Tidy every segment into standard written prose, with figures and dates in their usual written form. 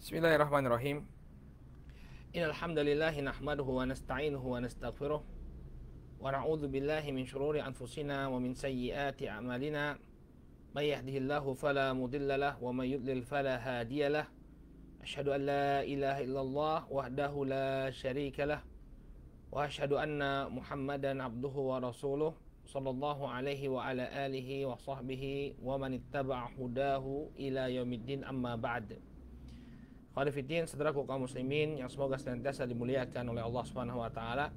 Bismillahirrahmanirrahim. Innal hamdalillah nahmaduhu wa nasta'inuhu wa nastaghfiruh wa na'udzu billahi min shururi anfusina wa min sayyiati a'malina. May yahdihillahu fala mudilla lahu wa may yudlil fala hadiya lahu. Asyhadu an la ilaha illallah wahdahu la syarika lah wa asyhadu anna Muhammadan abduhu wa rasuluh sallallahu alaihi wa ala alihi wa sahbihi wa man ittaba'a hudahu ila yaumiddin, amma ba'd. Khairuddin, saudaraku kaum muslimin yang semoga senantiasa dimuliakan oleh Allah Subhanahu wa taala.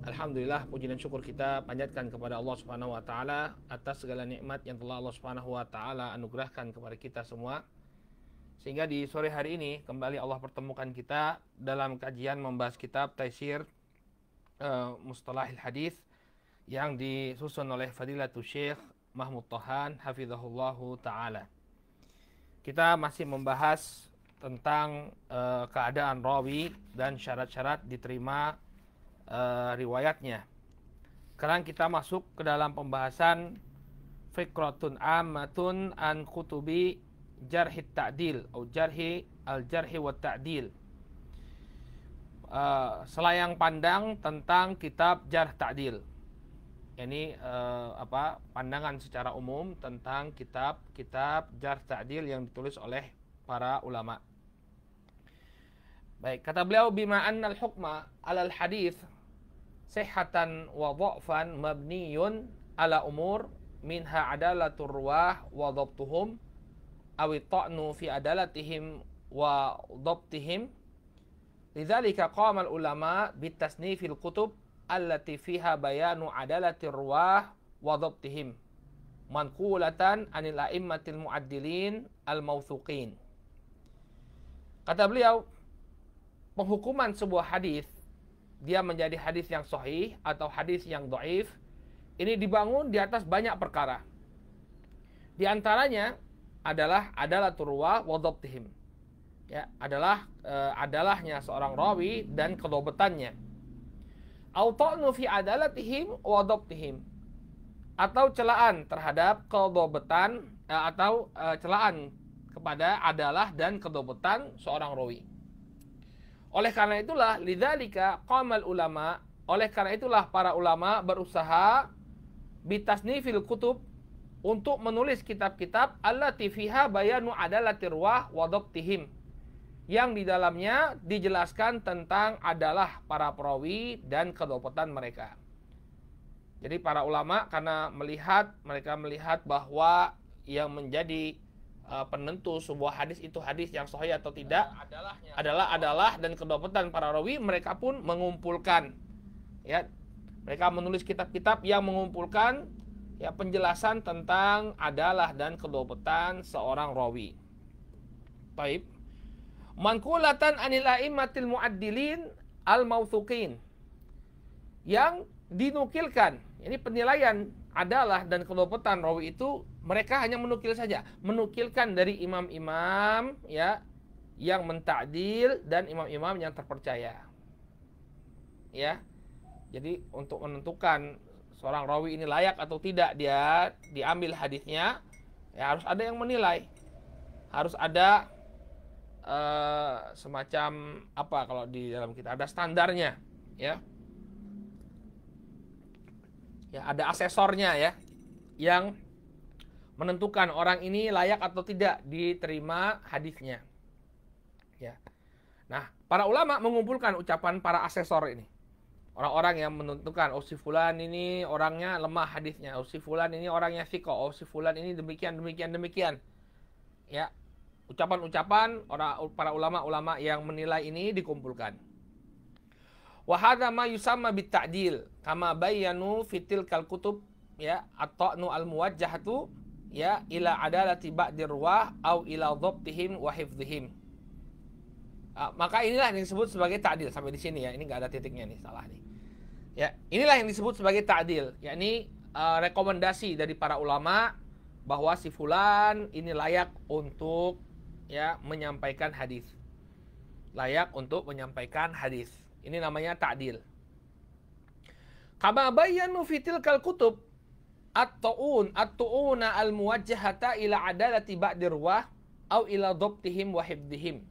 Alhamdulillah, puji dan syukur kita panjatkan kepada Allah Subhanahu wa taala atas segala nikmat yang telah Allah Subhanahu wa taala anugerahkan kepada kita semua. Sehingga di sore hari ini kembali Allah pertemukan kita dalam kajian membahas kitab Taisir Mustalahil Hadis yang disusun oleh Fadilatul Syekh Mahmud Tahan hafizahullahu taala. Kita masih membahas tentang keadaan rawi dan syarat-syarat diterima riwayatnya. Sekarang kita masuk ke dalam pembahasan fikratun ammatun an kutubi jarhi ta'dil atau al-jarhi wa ta'dil. Selayang pandang tentang kitab jarh ta'dil. Ini pandangan secara umum tentang kitab jarh ta'dil yang ditulis oleh para ulama. Baik, kata beliau, bima annal hukma alal hadis sihhatan wa dha'fan mabniyun ala umur minha adalatur ruwah wa dhabtuhum aw ta'nu fi adalatihim wa dhabtihim. Lidzalika qama al ulama bitasnifil kutub allati fiha bayanu adalatir ruwah wa dhabtihim manqulatan anil a'immatil mu'addilin al mawthuqin. Kata beliau, penghukuman sebuah hadis, dia menjadi hadis yang sahih atau hadis yang dhaif, ini dibangun di atas banyak perkara. Di antaranya adalah turwa wa dhabtihim. Ya, adalahnya seorang rawi dan kedhobetannya. Au ta'nu fi adalatihim wa dhabtihim. Atau celaan terhadap kedhobetan atau celaan kepada adalah dan kedhobetan seorang rawi. Oleh karena itulah lidzalika qamal ulama, oleh karena itulah para ulama berusaha bitasnifil kutub, untuk menulis kitab-kitab allati fiha bayanu adalatir ruwah wa dhabtihim, yang di dalamnya dijelaskan tentang adalah para perawi dan kedhobetan mereka. Jadi para ulama karena mereka melihat bahwa yang menjadi penentu sebuah hadis itu hadis yang sahih atau tidak adalah dan kedhobetan para rawi, mereka pun mengumpulkan, ya, mereka menulis kitab-kitab yang mengumpulkan, ya, penjelasan tentang adalah dan kedhobetan seorang rawi. Baik. Manqulatan anil a'immatil mu'addilin al mawthuqin, yang dinukilkan, ini penilaian adalah dan kedhobetan rawi itu mereka hanya menukilkan dari imam-imam, ya, yang mentakdil dan imam-imam yang terpercaya. Ya. Jadi untuk menentukan seorang rawi ini layak atau tidak dia diambil hadisnya, ya harus ada yang menilai. Harus ada semacam apa, kalau di dalam kita ada standarnya, ya. Ya, ada asesornya, ya, yang menentukan orang ini layak atau tidak diterima hadisnya. Ya. Nah, para ulama mengumpulkan ucapan para asesor ini. Orang-orang yang menentukan, oh si fulan ini orangnya lemah hadisnya, oh si fulan ini orangnya thiqah, oh si fulan ini demikian. Ya. Ucapan-ucapan para ulama-ulama yang menilai ini dikumpulkan. Wa hadza ma yusamma bit ta'dil kama bayyanu fitil kal kutub, ya, at-ta'nu al muwajjahatu, ya, ila adalati ba'dir ruwah au ila dhabtihim wa hifdzihim. Maka inilah yang disebut sebagai ta'dil. Sampai di sini, ya, ini enggak ada titiknya nih, salah nih. Ya, inilah yang disebut sebagai ta'dil, yakni rekomendasi dari para ulama bahwa si fulan ini layak untuk, ya, menyampaikan hadis. Layak untuk menyampaikan hadis. Ini namanya ta'dil. Kama bayyanu fitil kal kutub at-tu'una al-muwajjahata ila adalati ba'dir ruwah au ila dhabtihim wa hifdzihim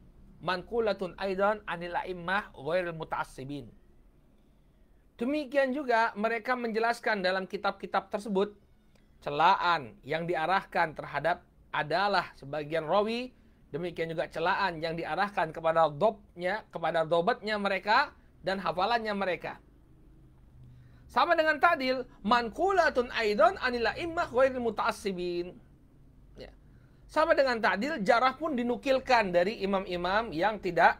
manqulatun aidan anil a'immah ghairil muta'assibin. Demikian juga mereka menjelaskan dalam kitab-kitab tersebut celaan yang diarahkan terhadap adalah sebagian rawi, demikian juga celaan yang diarahkan kepada dhabtnya, kepada dhabatnya mereka dan hafalannya mereka. Sama dengan ta'dil, manqulatun aidan anil a'immah ghairil muta'assibin. Ya. Sama dengan ta'dil, jarah pun dinukilkan dari imam-imam yang tidak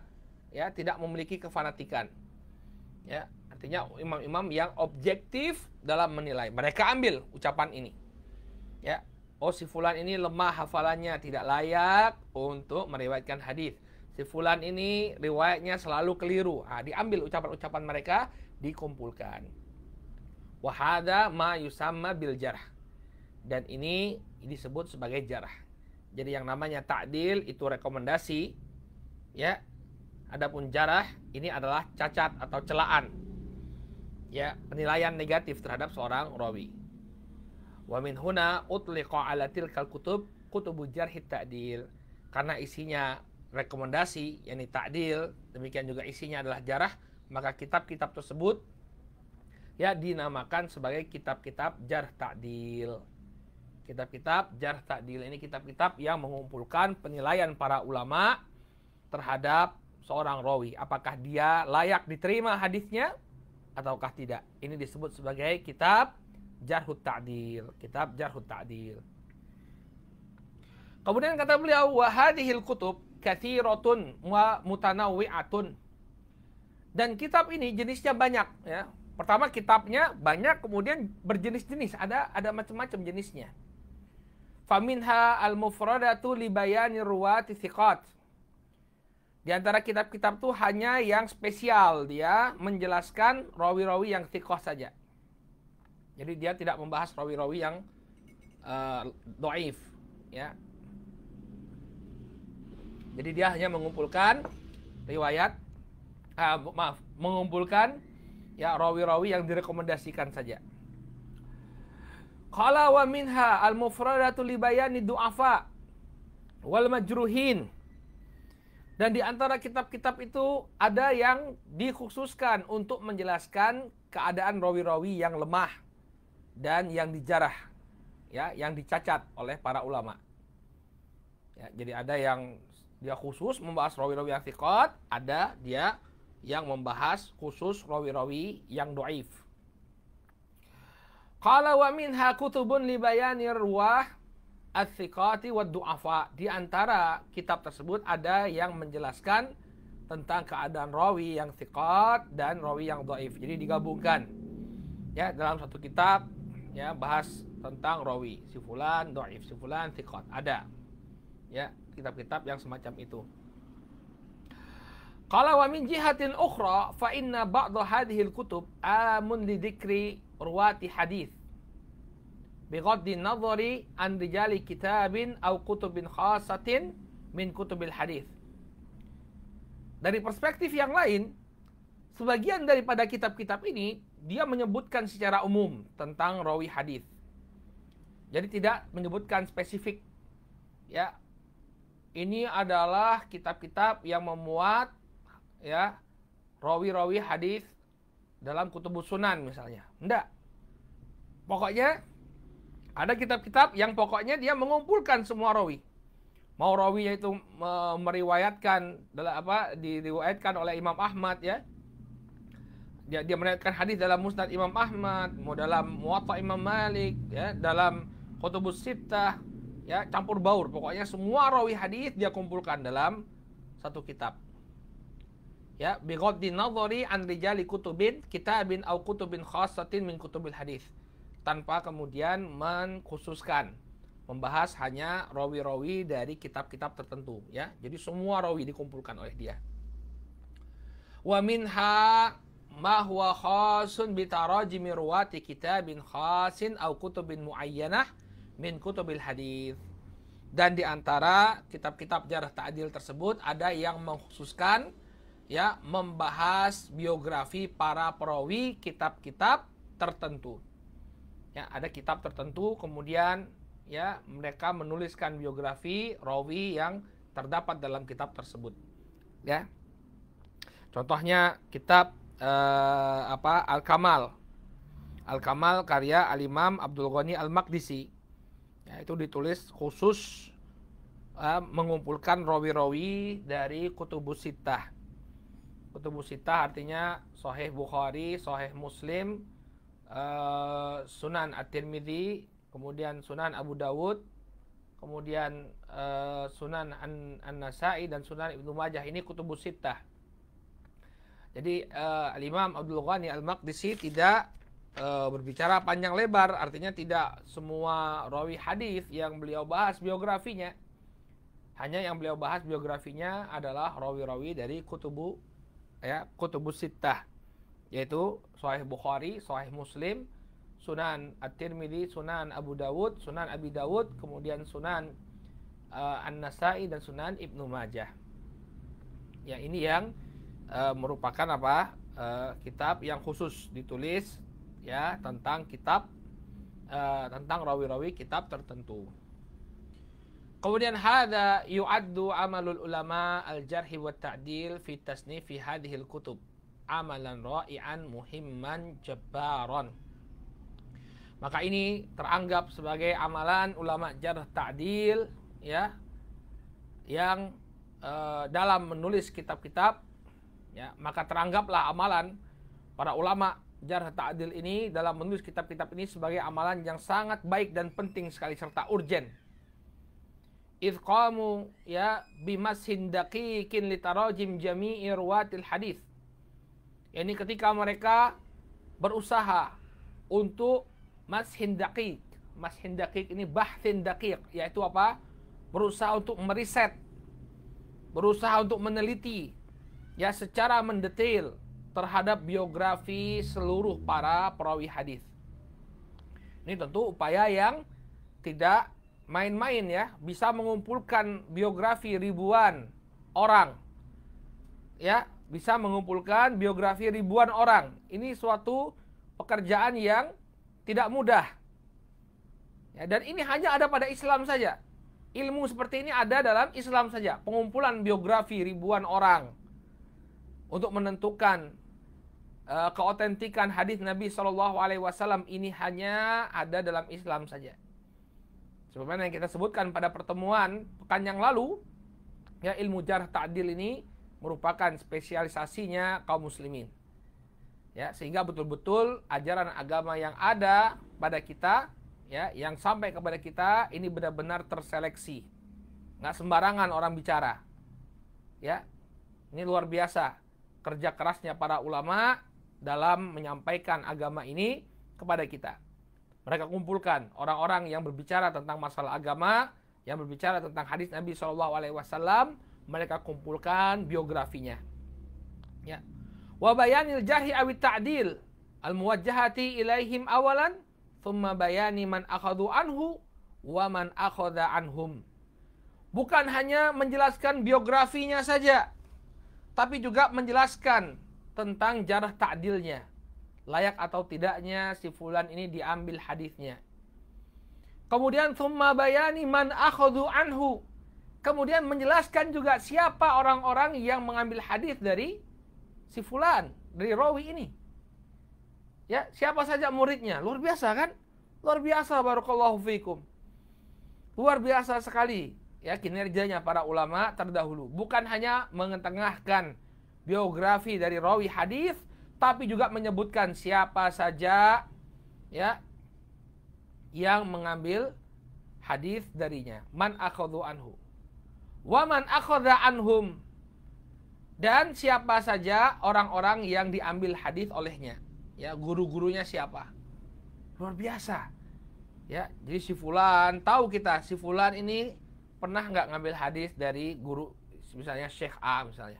memiliki kefanatikan. Ya, artinya imam-imam yang objektif dalam menilai. Mereka ambil ucapan ini. Ya, oh si fulan ini lemah hafalannya, tidak layak untuk meriwayatkan hadis. Si fulan ini riwayatnya selalu keliru. Diambil ucapan-ucapan mereka, dikumpulkan. Wa hadza ma yusamma bil jarh. Dan ini disebut sebagai jarh. Jadi yang namanya ta'dil itu rekomendasi, ya. Adapun jarh ini adalah cacat atau celaan. Ya, penilaian negatif terhadap seorang rawi. Wa min huna utliqa ala tilkal kutubu jarh ta'dil. Karena isinya rekomendasi, yakni ta'dil, demikian juga isinya adalah jarh, maka kitab-kitab tersebut ya dinamakan sebagai kitab-kitab jarh ta'dil. Kitab-kitab jarh ta'dil ini kitab-kitab yang mengumpulkan penilaian para ulama terhadap seorang rawi, apakah dia layak diterima hadisnya ataukah tidak. Ini disebut sebagai kitab jarhut ta'dil, kitab jarhut ta'dil. Kemudian kata beliau, wa hadhil kutub katsiratun wa mutanawwi'atun. Dan kitab ini jenisnya banyak, ya. Pertama kitabnya banyak, kemudian berjenis-jenis, ada macam-macam jenisnya. Faminha al-mufradatu li bayani ruwati thiqat. Di antara kitab-kitab itu hanya yang spesial, dia menjelaskan rawi-rawi yang thiqah saja. Jadi dia tidak membahas rawi-rawi yang dhaif, ya. Jadi dia hanya mengumpulkan riwayat mengumpulkan ya rawi-rawi yang direkomendasikan saja. Qala wa minha al-mufradatu li bayani du'afa wal majruhin. Dan di antara kitab-kitab itu ada yang dikhususkan untuk menjelaskan keadaan rawi-rawi yang lemah dan yang dijarah, ya, yang dicacat oleh para ulama. Ya, jadi ada yang dia khusus membahas rawi-rawi yang thiqat, ada dia yang membahas khusus rawi-rawi yang dhaif. Qala wa minha kutubun li bayani ruwah ats-thiqati wad-du'afa. Di antara kitab tersebut ada yang menjelaskan tentang keadaan rawi yang thiqat dan rawi yang dhaif. Jadi digabungkan. Ya, dalam satu kitab ya bahas tentang rawi si fulan dhaif, si fulan thiqat. Ada. Ya, kitab-kitab yang semacam itu. Qala wa min jihatin ukhra fa inna ba'd hadhihi al-kutub amun li dzikri ruwati hadits bighaddi nadhari an rijali kitabin aw kutubin khassatin min kutubil hadits. Dari perspektif yang lain, sebagian daripada kitab-kitab ini dia menyebutkan secara umum tentang rawi hadis. Jadi tidak menyebutkan spesifik. Ya. Ini adalah kitab-kitab yang memuat ya rawi-rawi hadis dalam kutubus sunan misalnya. Enggak. Pokoknya ada kitab-kitab yang pokoknya dia mengumpulkan semua rawi. Mau rawinya itu meriwayatkan diriwayatkan oleh Imam Ahmad, ya. Dia meriwayatkan hadis dalam Musnad Imam Ahmad, mau dalam Muwatta Imam Malik, ya, dalam Kutubus Sittah, ya, campur baur. Pokoknya semua rawi hadis dia kumpulkan dalam satu kitab. Ya, bighaddi nadhari an rijali kitabin au kutubin khassatin min kutubil hadis. Tanpa kemudian mengkhususkan, membahas hanya rawi-rawi dari kitab-kitab tertentu, ya. Jadi semua rawi dikumpulkan oleh dia. Wa minha ma huwa khasun bi tarajimi ruwati kitabin khasin au kutubin muayyanah min kutubil hadis. Dan di antara kitab-kitab jarh ta'dil tersebut ada yang mengkhususkan, ya, membahas biografi para perawi kitab-kitab tertentu. Ya, ada kitab tertentu, kemudian mereka menuliskan biografi rawi yang terdapat dalam kitab tersebut. ya. Contohnya kitab Al-Kamal. Al-Kamal karya Al-Imam Abdul Ghani Al-Maqdisi. Ya, itu ditulis khusus mengumpulkan rawi-rawi dari Kutubus Sittah. Kutubus Sittah artinya Sahih Bukhari, Sahih Muslim, Sunan At-Tirmidzi, kemudian Sunan Abu Dawud, kemudian Sunan An-Nasa'i dan Sunan Ibnu Majah. Ini Kutubus Sittah. Jadi Al-Imam Abdul Ghani Al-Maqdisi tidak berbicara panjang lebar, artinya tidak semua rawi hadis yang beliau bahas biografinya. Hanya yang beliau bahas biografinya adalah rawi-rawi dari Kutubus Sittah, yaitu Sahih Bukhari, Sahih Muslim, Sunan At-Tirmidzi, Sunan Abu Dawud, Sunan Abi Dawud, kemudian Sunan An-Nasa'i dan Sunan Ibnu Majah. Ya, ini yang merupakan kitab yang khusus ditulis ya tentang rawi-rawi kitab tertentu. Kemudian hadza yu'addu amalul ulama al-jarh wa ta'dil fi tasnif fi hadhihi al-kutub amalan ra'ian muhimman jabbaran. Maka ini teranggap sebagai amalan ulama jarh ta'dil ya yang dalam menulis kitab-kitab ya, maka teranggaplah amalan para ulama jarh ta'dil ini dalam menulis kitab-kitab ini sebagai amalan yang sangat baik dan penting sekali serta urgen. Idh qamu ya bimashin daqiqin litarajim jami'i ruwatil hadis. Yani ketika mereka berusaha untuk mashin daqiq. Mashin daqiq ini bahthin daqiq, yaitu apa? Berusaha untuk meriset, berusaha untuk meneliti ya secara mendetail terhadap biografi seluruh para perawi hadis. Ini tentu upaya yang tidak main-main ya, bisa mengumpulkan biografi ribuan orang. Ya, bisa mengumpulkan biografi ribuan orang. Ini suatu pekerjaan yang tidak mudah. Ya, dan ini hanya ada pada Islam saja. Ilmu seperti ini ada dalam Islam saja. Pengumpulan biografi ribuan orang untuk menentukan keotentikan hadis Nabi SAW ini hanya ada dalam Islam saja. Sebagaimana yang kita sebutkan pada pertemuan pekan yang lalu, ya, ilmu jarh ta'dil ini merupakan spesialisasinya kaum muslimin. Ya, sehingga betul-betul ajaran agama yang ada pada kita, ya, yang sampai kepada kita ini benar-benar terseleksi. Nggak sembarangan orang bicara. Ya, ini luar biasa kerja kerasnya para ulama dalam menyampaikan agama ini kepada kita. Mereka kumpulkan orang-orang yang berbicara tentang masalah agama, yang berbicara tentang hadis Nabi SAW, mereka kumpulkan biografinya. Ya. Wa bayanil jarhi awit ta'dil al-muwajjahati ilaihim awalan, thumma bayani man akhadhu anhu wa man akhadha anhum. Bukan hanya menjelaskan biografinya saja, tapi juga menjelaskan tentang jarh ta'dilnya. Layak atau tidaknya si fulan ini diambil hadisnya. Kemudian thumma bayani man akhadhu anhu. Kemudian menjelaskan juga siapa orang-orang yang mengambil hadis dari si fulan, dari rawi ini. Ya, siapa saja muridnya. Luar biasa kan? Luar biasa, barakallahu fikum. Luar biasa sekali ya kinerjanya para ulama terdahulu. Bukan hanya mengetengahkan biografi dari rawi hadis, tapi juga menyebutkan siapa saja ya yang mengambil hadis darinya. Man akhadhu anhu wa man akhadha anhum, dan siapa saja orang-orang yang diambil hadis olehnya. Ya, guru-gurunya siapa. Luar biasa. Ya, jadi si fulan, tahu kita si fulan ini pernah nggak ngambil hadis dari guru, misalnya Syekh A misalnya.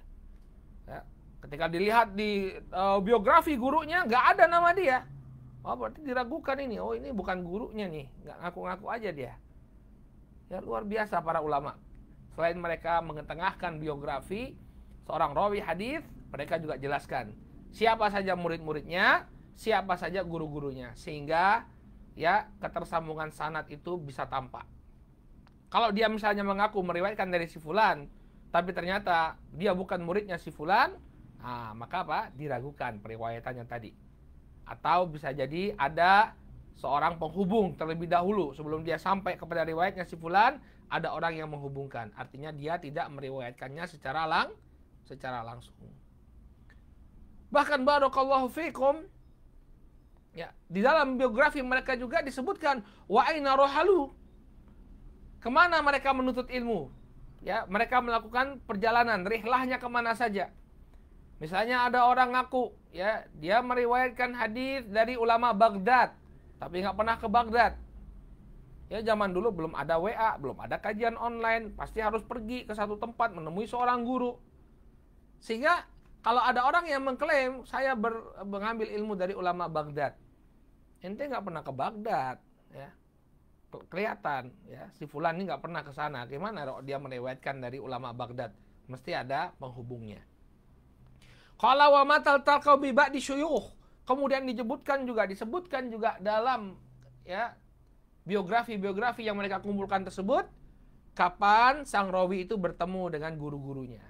Ya, ketika dilihat di biografi gurunya nggak ada nama dia, oh berarti diragukan ini. Oh, ini bukan gurunya nih, nggak ngaku-ngaku aja dia. Ya, luar biasa para ulama. Selain mereka mengetengahkan biografi seorang rawi hadis, mereka juga jelaskan siapa saja murid-muridnya, siapa saja guru-gurunya, sehingga ya ketersambungan sanad itu bisa tampak. Kalau dia misalnya mengaku meriwayatkan dari si fulan, tapi ternyata dia bukan muridnya si fulan, maka apa? Diragukan periwayatannya tadi. Atau bisa jadi ada seorang penghubung terlebih dahulu sebelum dia sampai kepada riwayatnya si fulan, ada orang yang menghubungkan. Artinya dia tidak meriwayatkannya secara langsung. Bahkan barakallahu fikum, ya, di dalam biografi mereka juga disebutkan wa aina rohalu. Kemana mereka menuntut ilmu? Ya, mereka melakukan perjalanan, rihlahnya kemana saja. Misalnya ada orang ngaku, ya, dia meriwayatkan hadis dari ulama Baghdad, tapi nggak pernah ke Baghdad. Ya, zaman dulu belum ada WA, belum ada kajian online, pasti harus pergi ke satu tempat menemui seorang guru. Sehingga kalau ada orang yang mengklaim saya mengambil ilmu dari ulama Baghdad, ente nggak pernah ke Baghdad, ya. Kelihatan, ya, si fulan ini nggak pernah ke sana. Gimana dia meriwayatkan dari ulama Baghdad? Mesti ada penghubungnya. Qala wa matal talqau bi ba'di syuyukh. Kemudian disebutkan juga dalam, ya, biografi yang mereka kumpulkan tersebut, kapan sang rawi itu bertemu dengan guru-gurunya.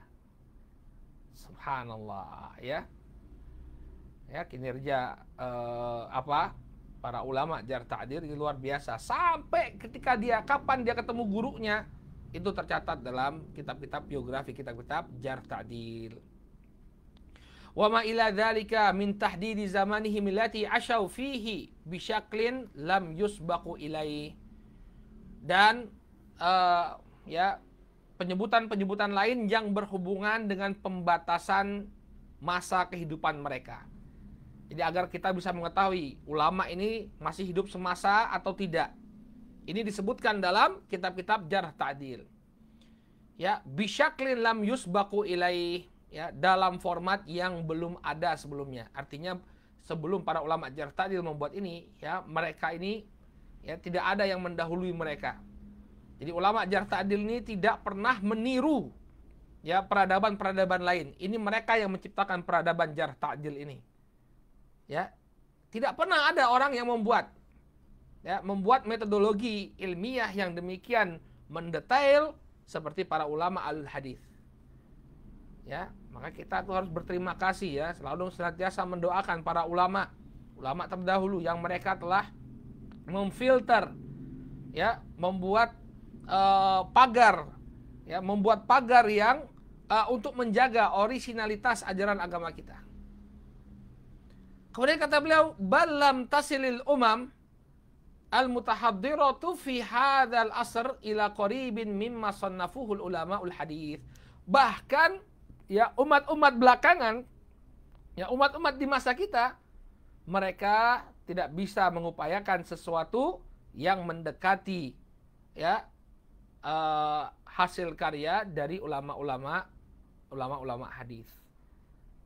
Subhanallah, ya. Ya, kinerja para ulama jar ta'dil luar biasa. Sampai ketika kapan dia ketemu gurunya, itu tercatat dalam kitab-kitab biografi, kitab-kitab jar ta'dil. Wa ma ila dzalika min tahdidi zamanihim allati ashaw fihi bi syaklin lam yusbaqu ilai. Dan ya, penyebutan-penyebutan lain yang berhubungan dengan pembatasan masa kehidupan mereka. Jadi agar kita bisa mengetahui ulama ini masih hidup semasa atau tidak. Ini disebutkan dalam kitab-kitab jarh ta'dil. Ya, bisyaklin lam yusbaqu ilaih, ya, dalam format yang belum ada sebelumnya. Artinya sebelum para ulama jarh ta'dil membuat ini, ya, mereka ini, ya, tidak ada yang mendahului mereka. Jadi ulama jarh ta'dil ini tidak pernah meniru, ya, peradaban-peradaban lain. Ini mereka yang menciptakan peradaban jarh ta'dil ini. Ya, tidak pernah ada orang yang membuat metodologi ilmiah yang demikian mendetail seperti para ulama al-hadis. Ya, maka kita tuh harus berterima kasih, ya, selalu senantiasa mendoakan para ulama terdahulu yang mereka telah memfilter, ya, membuat pagar yang untuk menjaga orisinalitas ajaran agama kita. Kemudian kata beliau, balam tasilil umam al-mutahaddiratu fi hadzal asr ila qaribin mimma sannafuhul ulama'ul hadits. Bahkan, ya, umat-umat belakangan, ya, umat-umat di masa kita, mereka tidak bisa mengupayakan sesuatu yang mendekati, ya, hasil karya dari ulama-ulama hadis.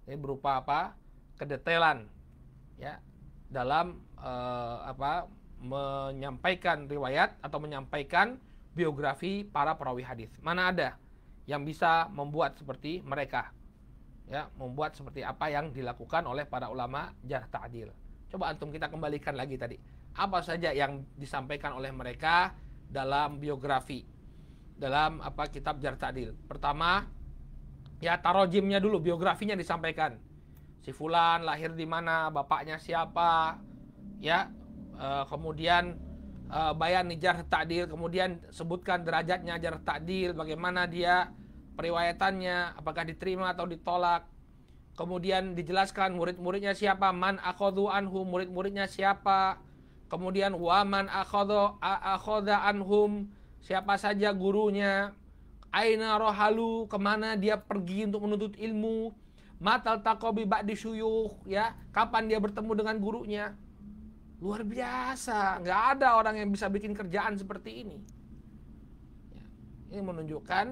Ini berupa apa? Kedetailan, ya, dalam menyampaikan riwayat atau menyampaikan biografi para perawi hadis. Mana ada yang bisa membuat seperti mereka, ya, membuat seperti apa yang dilakukan oleh para ulama jarh ta'dil. Coba antum kita kembalikan lagi tadi, apa saja yang disampaikan oleh mereka dalam biografi, dalam kitab jarh ta'dil. Pertama, ya, tarojimnya dulu, biografinya disampaikan. Si fulan lahir di mana, bapaknya siapa, ya, kemudian bayan jarh ta'dil, kemudian sebutkan derajatnya jarh ta'dil, bagaimana dia periwayatannya, apakah diterima atau ditolak. Kemudian dijelaskan murid-muridnya siapa, man akhadhu anhu, murid-muridnya siapa. Kemudian wa man akhadha anhum, siapa saja gurunya. Aina rohalu, kemana dia pergi untuk menuntut ilmu. Matal taqabi ba'di syuyukh, ya, kapan dia bertemu dengan gurunya. Luar biasa, nggak ada orang yang bisa bikin kerjaan seperti ini. Ya, ini menunjukkan,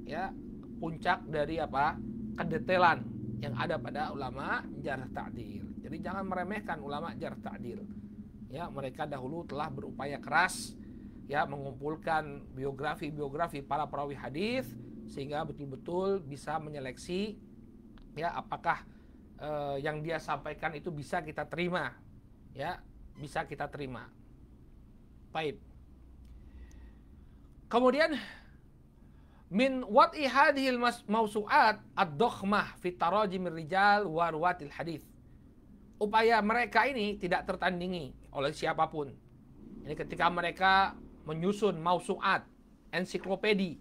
ya, puncak dari kedetailan yang ada pada ulama jarh ta'dil. Jadi jangan meremehkan ulama jarh ta'dil. Ya, mereka dahulu telah berupaya keras, ya, mengumpulkan biografi para perawi hadis sehingga betul-betul bisa menyeleksi, ya, apakah yang dia sampaikan itu bisa kita terima, ya, bisa kita terima. Baik. Kemudian min wat'i hadhil mausu'at ad-dokhmah fi tarajimir rijal wa ruwatil hadith. Upaya mereka ini tidak tertandingi oleh siapapun. Ini ketika mereka menyusun mausu'at, ensiklopedi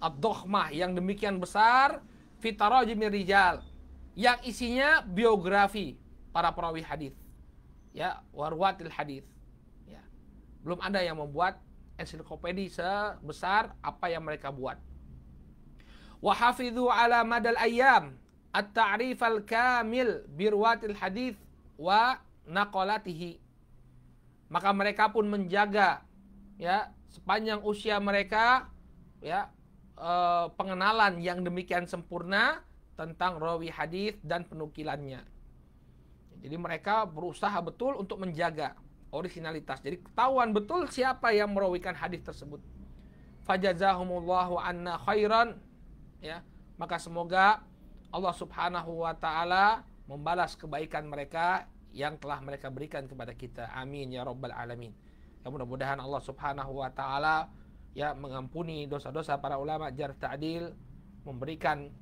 ad-dokhmah yang demikian besar fi tarajimir rijal, yang isinya biografi para perawi hadis, ya, warwatil hadis, ya. Belum ada yang membuat ensiklopedi sebesar apa yang mereka buat. Wa hafidhu ala madal ayyam at-ta'rif al-kamil birwatil hadis wa naqalatihi. Maka mereka pun menjaga, ya, sepanjang usia mereka, ya, pengenalan yang demikian sempurna tentang rawi hadis dan penukilannya. Jadi mereka berusaha betul untuk menjaga originalitas. Jadi ketahuan betul siapa yang merawikan hadis tersebut. Fajazahumullahu anna khairan, ya. Maka semoga Allah Subhanahu wa taala membalas kebaikan mereka yang telah mereka berikan kepada kita. Amin ya rabbal alamin. Ya, mudah-mudahan Allah Subhanahu wa taala, ya, mengampuni dosa-dosa para ulama jarh ta'dil, memberikan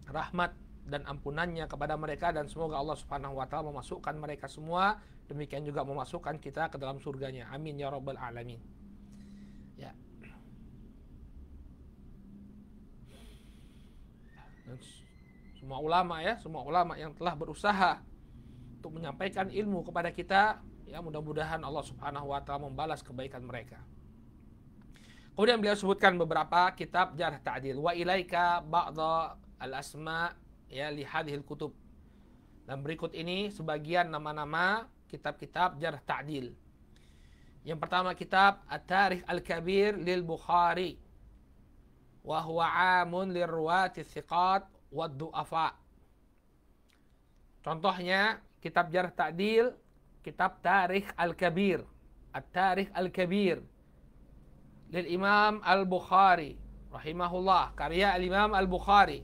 rahmat dan ampunannya kepada mereka, dan semoga Allah Subhanahu wa taala memasukkan mereka semua, demikian juga memasukkan kita ke dalam surganya. Amin ya rabbal alamin. Ya. Dan semua ulama, ya, semua ulama yang telah berusaha untuk menyampaikan ilmu kepada kita, ya, mudah-mudahan Allah Subhanahu wa taala membalas kebaikan mereka. Kemudian beliau sebutkan beberapa kitab jarh ta'dil. Wa ilaika ba'dha al-asma', ya, li hadhil kutub. Dan berikut ini sebagian nama-nama kitab-kitab jarh ta'dil. Yang pertama kitab At-Tarikh Al-Kabir lil Bukhari, wa huwa 'amun lirruwati thiqat wa du'afa. Contohnya kitab jarh ta'dil, kitab Tarikh Al-Kabir, At-Tarikh Al-Kabir lil Imam Al-Bukhari rahimahullah, karya Al-Imam Al-Bukhari.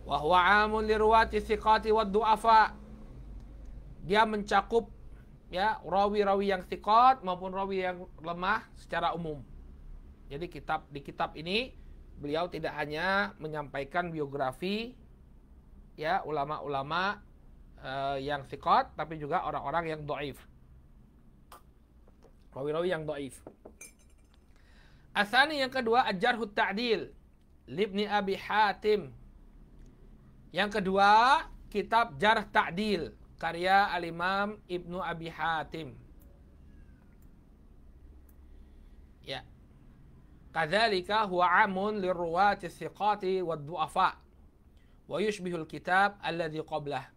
Wa huwa 'amun lirruwati thiqati wa du'afa. Dia mencakup, ya, rawi-rawi yang thiqat maupun rawi yang lemah secara umum. Jadi di kitab ini beliau tidak hanya menyampaikan biografi, ya, ulama-ulama yang thiqat, tapi juga orang-orang yang dhaif, rawi-rawi yang dhaif. Asani, yang kedua, Al-Jarhut Ta'dil Libni Abi Hatim. Yang kedua, kitab Jarh Ta'dil karya Al-Imam Ibnu Abi Hatim. Ya. Kadzalika huwa 'amun lirruwati thiqati wad du'afa wa yushbihul kitab alladhi qablah.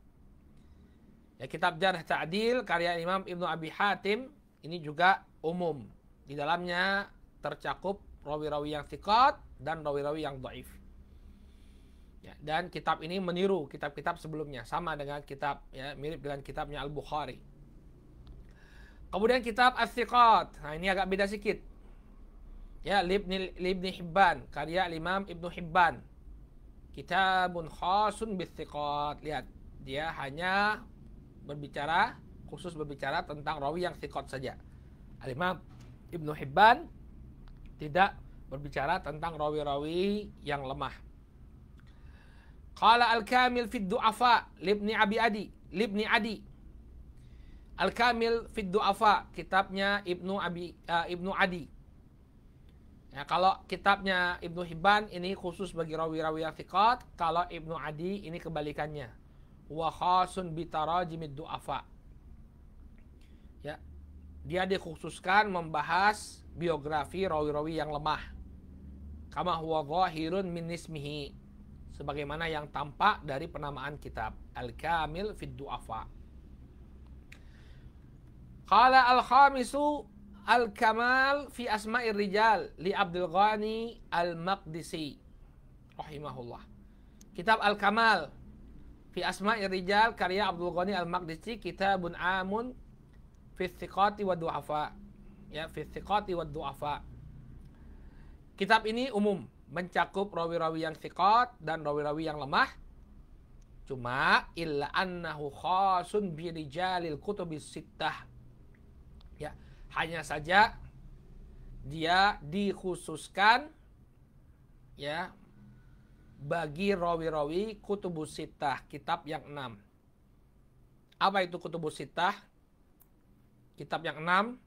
Ya, kitab Jarh Ta'dil karya Imam Ibnu Abi Hatim ini juga umum. Di dalamnya tercakup rawi-rawi yang thiqat dan rawi-rawi yang dhaif. Ya, dan kitab ini meniru kitab-kitab sebelumnya, sama dengan kitab, ya, mirip dengan kitabnya Al-Bukhari. Kemudian kitab As-Thiqat. Nah, ini agak beda sedikit. Ya, Libni Hibban, karya Imam Ibnu Hibban. Kitabun khasun bis-thiqat. Lihat, dia hanya khusus berbicara tentang rawi yang thiqat saja. Al-Imam Ibnu Hibban tidak berbicara tentang rawi-rawi yang lemah. Qala Al-Kamil fi Du'afa Libni Adi. Al-Kamil fi Du'afa, kitabnya Ibnu Adi. Ya, kalau kitabnya Ibnu Hibban ini khusus bagi rawi-rawi yang thiqat, kalau Ibnu Adi ini kebalikannya. Wa khasun bi tarajimid du'afa. Ya, dia dikhususkan membahas biografi rawi-rawi yang lemah. Kama huwa zahirun min ismihi, sebagaimana yang tampak dari penamaan kitab Al-Kamil fid Du'afa. Qala al-khamisu Al-Kamal fi Asma'ir Rijal li Abdul Ghani Al-Maqdisi rahimahullah. Kitab Al-Kamal fi Asma'ir Rijal karya Abdul Ghani Al-Maqdisi, kitabun amun fi thiqati wa du'afa. Ya, fi thiqati wa du'afa. Kitab ini umum, mencakup rawi-rawi yang thiqat dan rawi-rawi yang lemah. Cuma illa annahu khasun bi rijalil kutubis sittah. Ya, hanya saja dia dikhususkan ya bagi rawi-rawi kutubus sittah, kitab yang 6. Apa itu kutubus sittah? Kitab yang 6,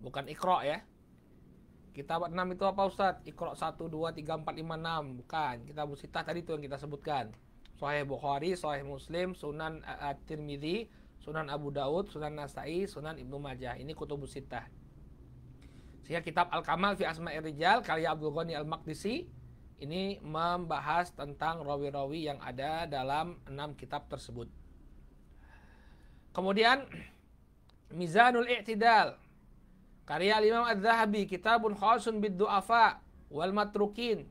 bukan Iqra ya. Kitab 6 itu apa Ustadz? Iqra 1, 2, 3, 4, 5, 6. Bukan. Kitabus sittah tadi itu yang kita sebutkan. Sahih Bukhari, Sahih Muslim, Sunan At-Tirmidzi, Sunan Abu Daud, Sunan Nasai, Sunan Ibnu Majah. Ini kutubus sittah. Sehingga kitab Al-Kamal fi Asma'ir Rijal karya Abdul Ghani Al-Maqdisi ini membahas tentang rawi-rawi yang ada dalam 6 kitab tersebut. Kemudian Mizanul I'tidal karya Imam Az-Zahabi, kitabun khasun bid-du'afa wal matrukin.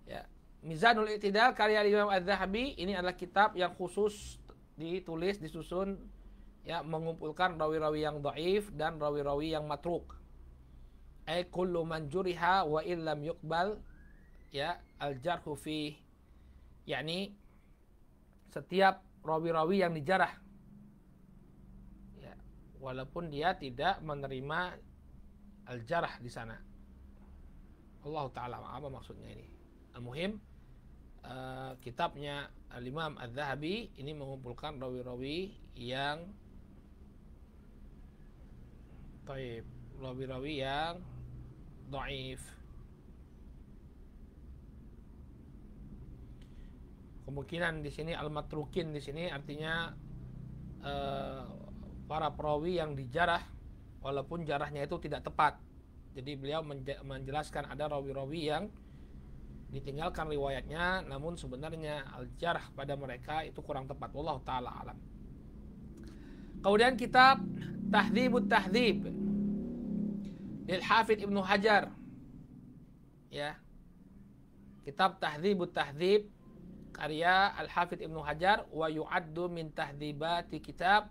Ya, Mizanul I'tidal karya Imam Az-Zahabi ini adalah kitab yang khusus ditulis, disusun ya mengumpulkan rawi-rawi yang dhaif dan rawi-rawi yang matruk. Ai kullu man juriha wa illam yuqbal ya al-jarhu fi, yakni setiap rawi-rawi yang dijarah ya, walaupun dia tidak menerima al-jarh di sana. Allah taala apa maksudnya ini. Al-muhim kitabnya Al-Imam Az-Zahabi ini mengumpulkan rawi-rawi yang taib, rawi-rawi yang dhaif. Kemungkinan di sini al-matrukin di sini artinya para perawi yang dijarah walaupun jarahnya itu tidak tepat. Jadi beliau menjelaskan ada rawi-rawi yang ditinggalkan riwayatnya namun sebenarnya al-jarh pada mereka itu kurang tepat. Wallahu taala alam. Kemudian kitab Tahdzibut Tahdzib lil Hafidz Ibnu Hajar. Ya. Kitab Tahdzibut Tahdzib karya Al-Hafidz Ibnu Hajar wa yu'addu min tahdzibati kitab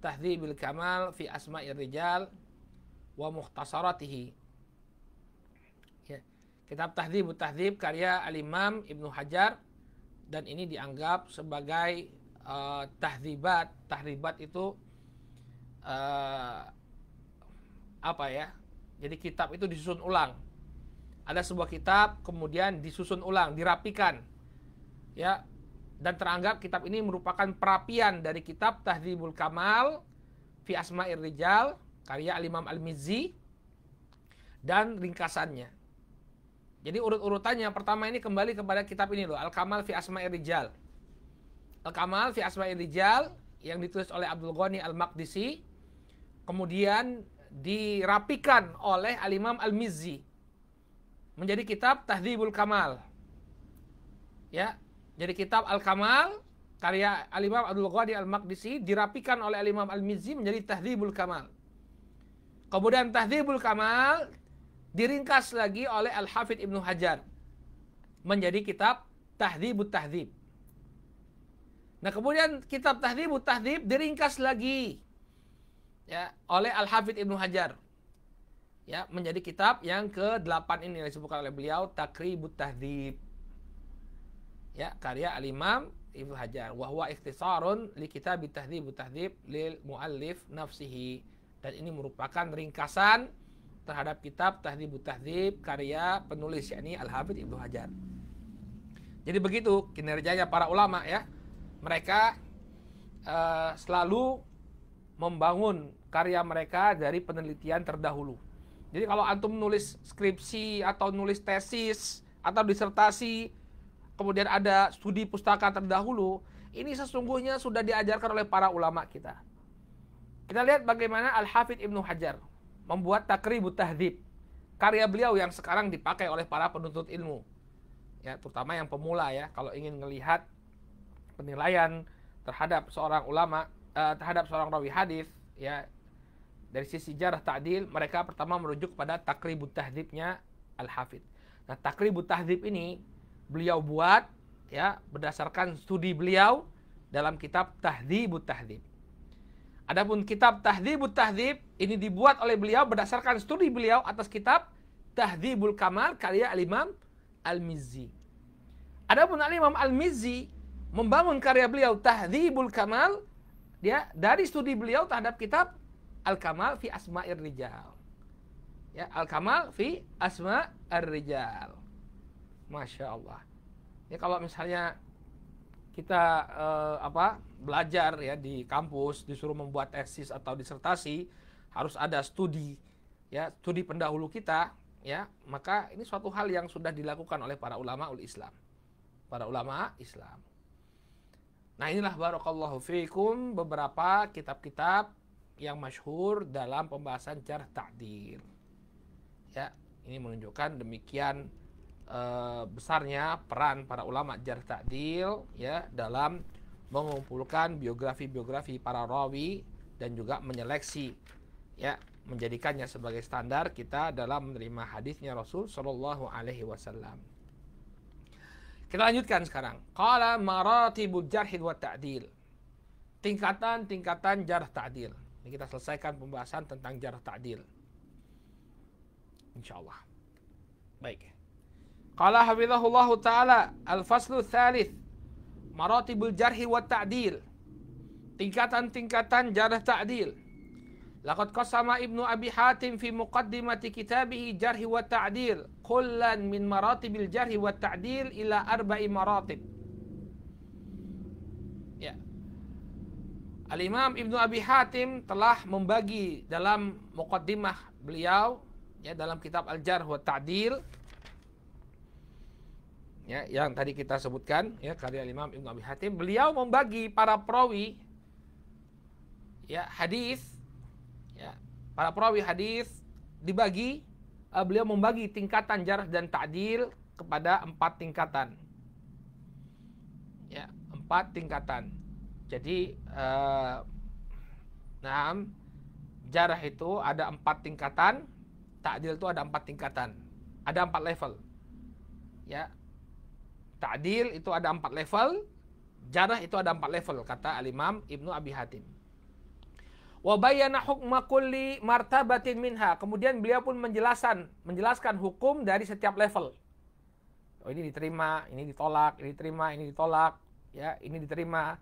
Tahdzibil Kamal fi Asma'ir Rijal wa mukhtasaratihi. Ya. Kitab Tahdzibut Tahdzib karya Al-Imam Ibnu Hajar dan ini dianggap sebagai tahdzibat. Tahdzibat itu apa ya? Jadi kitab itu disusun ulang. Ada sebuah kitab kemudian disusun ulang, dirapikan. Ya, dan teranggap kitab ini merupakan perapian dari kitab Tahdzibul Kamal fi Asma'ir Rijal karya Al-Imam Al-Mizzi dan ringkasannya. Jadi urut-urutannya pertama ini kembali kepada kitab ini loh, Al-Kamal fi Asma'ir Rijal. Al-Kamal fi Asma'ir Rijal yang ditulis oleh Abdul Ghani Al-Maqdisi kemudian dirapikan oleh Al-Imam Al-Mizzi menjadi kitab Tahdzibul Kamal. Ya, jadi kitab Al-Kamal karya Al-Imam Abdul Ghani Al-Maqdisi dirapikan oleh Al-Imam Al-Mizzi menjadi Tahdzibul Kamal. Kemudian Tahdzibul Kamal diringkas lagi oleh Al-Hafidz Ibnu Hajar menjadi kitab Tahdzibut Tahdzib. Nah, kemudian kitab Tahdzibut Tahdzib diringkas lagi ya oleh Al-Hafidz Ibnu Hajar. Ya, menjadi kitab yang ke-8 ini yang disebutkan oleh beliau Taqribut Tahdzib. Ya, karya Al-Imam Ibnu Hajar wa huwa ikhtisarun li kitab Tahdzibut Tahdzib lil muallif nafsihi, dan ini merupakan ringkasan terhadap kitab Tahdzibut Tahdzib karya penulis yakni Al-Hafidz Ibnu Hajar. Jadi begitu kinerjanya para ulama ya. Mereka selalu membangun karya mereka dari penelitian terdahulu. Jadi kalau antum nulis skripsi atau nulis tesis atau disertasi kemudian ada studi pustaka terdahulu, ini sesungguhnya sudah diajarkan oleh para ulama kita. Kita lihat bagaimana Al-Hafidz Ibnu Hajar membuat Taqribut Tahdzib. Karya beliau yang sekarang dipakai oleh para penuntut ilmu. Ya, terutama yang pemula ya, kalau ingin melihat penilaian terhadap seorang ulama, terhadap seorang rawi hadis ya, dari sisi jarh ta'dil, mereka pertama merujuk kepada Taqribut Tahdzibnya Al-Hafidz. Nah, Taqribut Tahdzib ini beliau buat ya berdasarkan studi beliau dalam kitab Tahdzibut Tahdzib. Adapun kitab Tahdzibut Tahdzib ini dibuat oleh beliau berdasarkan studi beliau atas kitab Tahdzibul Kamal karya Al-Imam Al-Mizzi. Adapun Al-Imam Al-Mizzi membangun karya beliau Tahdzibul Kamal dia dari studi beliau terhadap kitab Al-Kamal fi Asma'ir Rijal. Ya, al-kamal fi asma ar-rijal. Masya Allah. Ya kalau misalnya kita belajar ya di kampus disuruh membuat tesis atau disertasi, harus ada studi ya, studi pendahulu kita ya, maka ini suatu hal yang sudah dilakukan oleh para ulama Islam. Para ulama Islam. Nah, inilah barakallahu fiikum beberapa kitab-kitab yang masyhur dalam pembahasan jarh ta'dil. Ya, ini menunjukkan demikian besarnya peran para ulama jarh ta'dil ya dalam mengumpulkan biografi-biografi para rawi dan juga menyeleksi ya, menjadikannya sebagai standar kita dalam menerima hadisnya Rasul sallallahu alaihi wasallam. Kita lanjutkan sekarang. Qala maratibul jarh wa ta'dil. Tingkatan-tingkatan jarh ta'dil. Ini kita selesaikan pembahasan tentang jarh ta'dil. Insyaallah. Baik. Qala hafizahullah taala al-faslu tsalits. Maratibul jarh wa ta'dil. Tingkatan-tingkatan jarh ta'dil. Laqad qasama Ibnu Abi Hatim fi muqaddimati kitabihi Jarh wa Ta'dil kullan min maratibil jarh wa ta'dil ila 4 maratib. Ya. Al-Imam Ibnu Abi Hatim telah membagi dalam muqaddimah beliau ya dalam kitab Al-Jarh wa Ta'dil ya yang tadi kita sebutkan ya karya Imam Ibnu Abi Hatim, beliau membagi para perawi ya hadis. Para perawi hadis dibagi, beliau membagi tingkatan jarh dan ta'dil kepada 4 tingkatan. Ya, 4 tingkatan. Jadi, jarh itu ada 4 tingkatan, ta'dil itu ada 4 tingkatan, ada 4 level. Ya, ta'dil itu ada 4 level, jarh itu ada 4 level, kata Al-Imam Ibnu Abi Hatim. Wa bayyana hukma kulli martabatin minha. Kemudian beliau pun menjelaskan hukum dari setiap level. Oh, ini diterima, ini ditolak, ini diterima, ini ditolak, ya, ini diterima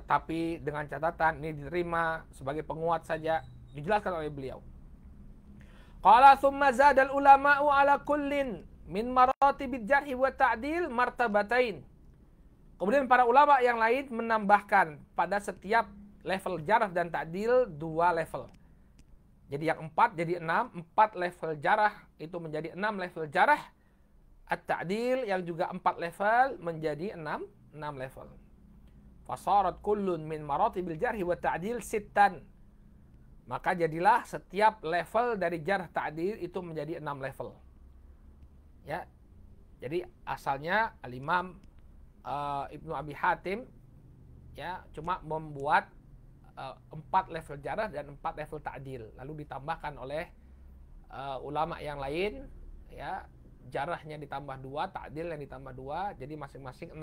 tapi dengan catatan ini diterima sebagai penguat saja, dijelaskan oleh beliau. Qala tsumma zadal ulama'u ala kullin min maratibid jarh wa ta'dil martabatain. Kemudian para ulama yang lain menambahkan pada setiap level jarh dan ta'dil 2 level. Jadi yang 4 jadi 6, 4 level jarh itu menjadi 6 level jarh. At-ta'dil yang juga 4 level menjadi 6 level. Fasarat kullun min maratibil jarh wa ta'dil 6. Maka jadilah setiap level dari jarh ta'dil itu menjadi 6 level. Ya. Jadi asalnya Al-Imam Ibnu Abi Hatim ya cuma membuat 4 level jarh dan 4 level ta'dil, lalu ditambahkan oleh ulama yang lain ya, jarahnya ditambah 2, ta'dil yang ditambah 2, jadi masing-masing 6.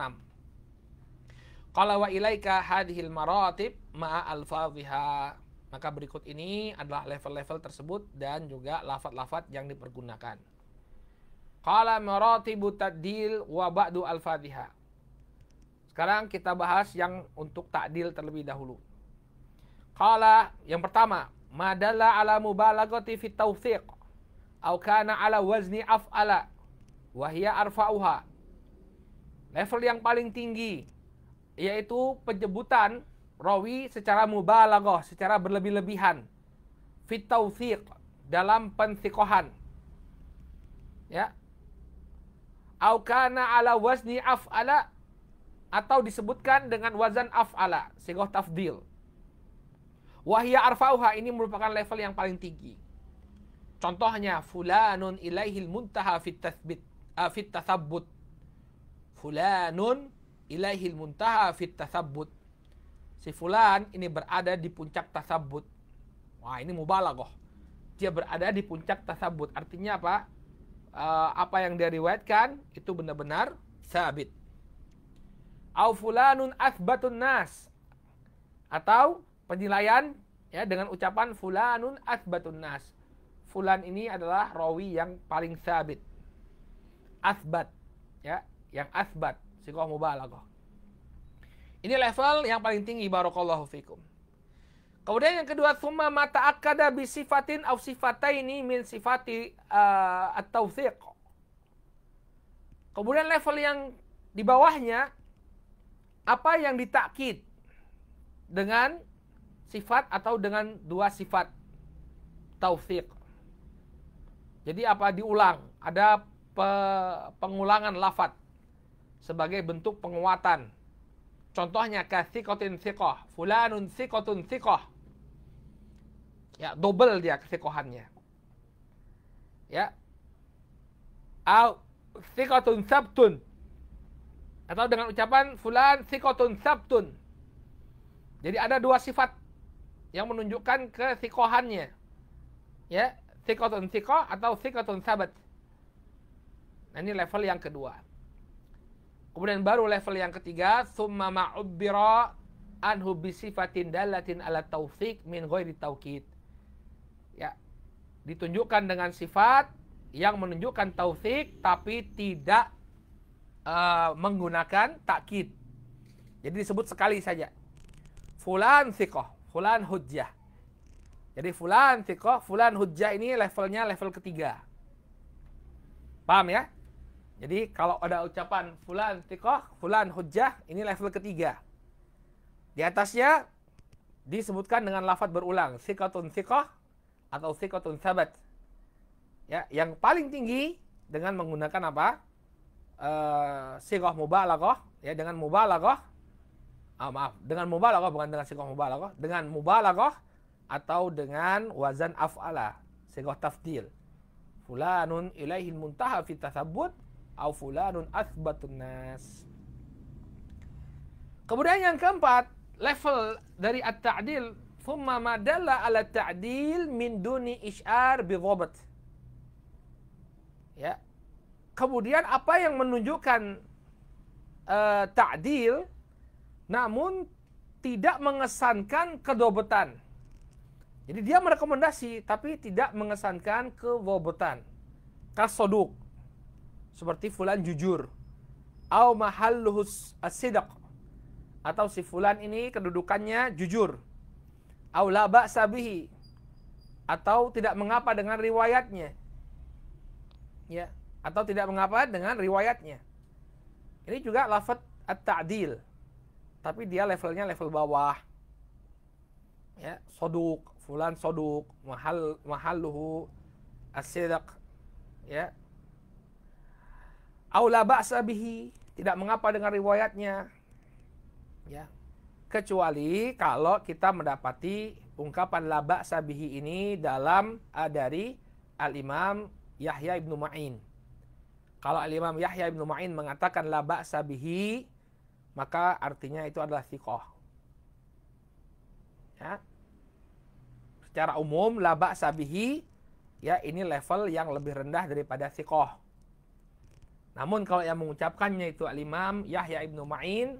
Qala wa ilaika hadhil maratib ma'a alfadhiha. Maka berikut ini adalah level-level tersebut dan juga lafaz-lafaz yang dipergunakan. Qala maratibu ta'dil wa ba'du alfadhiha. Sekarang kita bahas yang untuk ta'dil terlebih dahulu. Qala, yang pertama, madalla ala mubalaghati fit tawthiq au kana ala wazni af'ala wa hiya arfa'uha. Level yang paling tinggi yaitu penyebutan rawi secara mubalaghah, secara berlebih-lebihan, fit tawthiq, dalam pensiqahan. Ya. Au kana ala wazni af'ala, atau disebutkan dengan wazan af'ala, sighah tafdil. Wahya arfa'uha, ini merupakan level yang paling tinggi. Contohnya fulanun ilaihil muntaha fit tathabbut. Fulanun ilaihil muntaha fit tathabbut. Si fulan ini berada di puncak tathabbut. Wah, ini mubalaghah. Dia berada di puncak tathabbut. Artinya apa? Apa yang dia riwayatkan itu benar-benar sabit. Au fulanun athbatun nas. Atau penilaian ya dengan ucapan fulanun athbatun nas. Fulan ini adalah rawi yang paling sabit. Athbat ya, yang athbat, sighah mubalaghah. Ini level yang paling tinggi, barakallahu fikum. Kemudian yang kedua, summa ma ta'akkada bi sifatin aw sifataini min sifati at-tawthiq. Kemudian level yang di bawahnya, apa yang ditakkid dengan sifat atau dengan dua sifat tawthiq. Jadi apa diulang? Ada pengulangan lafaz sebagai bentuk penguatan. Contohnya katsikotin thiqah, fulanun thiqatun thiqah. Ya, double dia kesikohannya. Ya. Au thiqatun sabtun. Atau dengan ucapan fulan thiqatun sabtun. Jadi ada dua sifat yang menunjukkan kesikohannya. Ya, thiqatun thiqah atau thiqatun sabat. Nah, ini level yang kedua. Kemudian baru level yang ketiga, summa ma'ubbira anhu bisifatin dalatin ala tawthiq min ghairi taukid. Ya, ditunjukkan dengan sifat yang menunjukkan tawthiq tapi tidak menggunakan takkid. Jadi disebut sekali saja. Fulan thiqah, fulan hujjah. Jadi fulan thiqah, fulan hujjah ini levelnya level ketiga. Paham ya? Jadi kalau ada ucapan fulan thiqah, fulan hujjah, ini level ketiga. Di atasnya disebutkan dengan lafaz berulang, thiqatun thiqah atau thiqatun sabat. Ya, yang paling tinggi dengan menggunakan apa? Sighah mubalaghah, ya, dengan mubalaghah. Dengan mubalaghah, bukan dengan sighah mubalaghah, dengan mubalaghah atau dengan wazan af'ala, sighah tafdil. Fulanun ilaihi muntaha fi tatsabbut au fulanun athbatun nas. Kemudian yang keempat, level dari at-ta'dil, thumma ma dalla ala ta'dil min duni isy'ar bi dhabt. Ya. Kemudian apa yang menunjukkan ta'dil namun tidak mengesankan kedobetan. Jadi dia merekomendasi tapi tidak mengesankan kedobetan. Kasoduk, seperti fulan jujur, au mahalluhus as-sidq, atau si fulan ini kedudukannya jujur, au la ba'sa bihi, atau tidak mengapa dengan riwayatnya, ya, atau tidak mengapa dengan riwayatnya. Ini juga lafaz at-ta'dil, tapi dia levelnya level bawah. Ya, soduk, fulan soduk, mahalluhu as-sidq, ya. Au la ba'sa bihi, tidak mengapa dengan riwayatnya. Ya. Kecuali kalau kita mendapati ungkapan la ba'sa bihi ini dalam dari Al-Imam Yahya ibnu Ma'in. Kalau Al-Imam Yahya ibnu Ma'in mengatakan la ba'sa bihi, maka artinya itu adalah thiqah. Ya. Secara umum la ba'sa bihi, ya, ini level yang lebih rendah daripada thiqah. Namun kalau yang mengucapkannya itu Al-Imam Yahya ibnu Ma'in,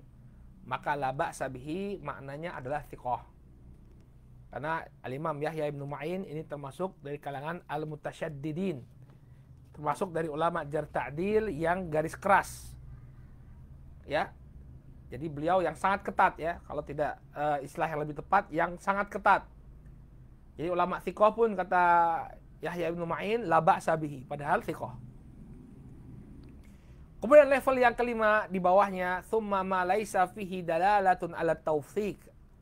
maka la ba'sa bihi maknanya adalah thiqah. Karena Al-Imam Yahya ibnu Ma'in ini termasuk dari kalangan al-mutasyaddidin, termasuk dari ulama jar ta'dil yang garis keras. Ya. Jadi beliau yang sangat ketat, ya, kalau tidak istilah yang lebih tepat, yang sangat ketat. Jadi ulama thiqah pun kata Yahya ibnu Ma'in la ba'sa bihi, padahal thiqah. Kemudian level yang kelima di bawahnya, thumma ma laisa fihi dalalatun ala tawthiq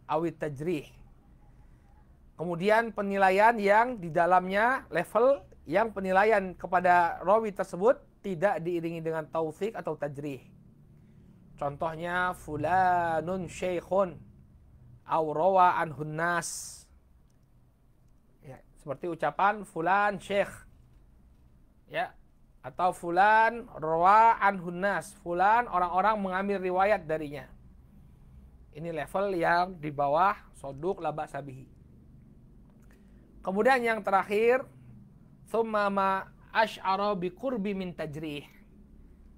awit tajrih. Kemudian penilaian yang di dalamnya, level yang penilaian kepada rawi tersebut tidak diiringi dengan tawthiq atau tajrih. Contohnya fulanun syaikhun aw rawa anhun nas. Ya, seperti ucapan fulan syekh. Ya. Atau fulan rawa anhun nas, fulan orang-orang mengambil riwayat darinya. Ini level yang di bawah soduk la ba'sa bihi. Kemudian yang terakhir, thumma ma asy'ara bi qurbi min tajrih.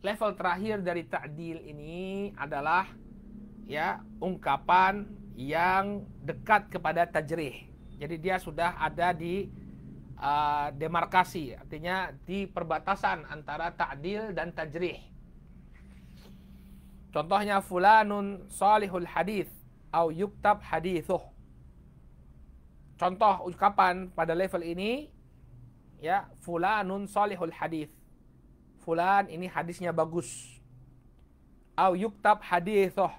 Level terakhir dari ta'dil ini adalah, ya, ungkapan yang dekat kepada tajrih. Jadi dia sudah ada di demarkasi, artinya di perbatasan antara ta'dil dan tajrih. Contohnya fulanun salihul hadith au yuktab hadithuh. contoh ucapan pada level ini, ya, fulanun salihul hadis. Fulan ini hadisnya bagus. Au yuktab hadithoh,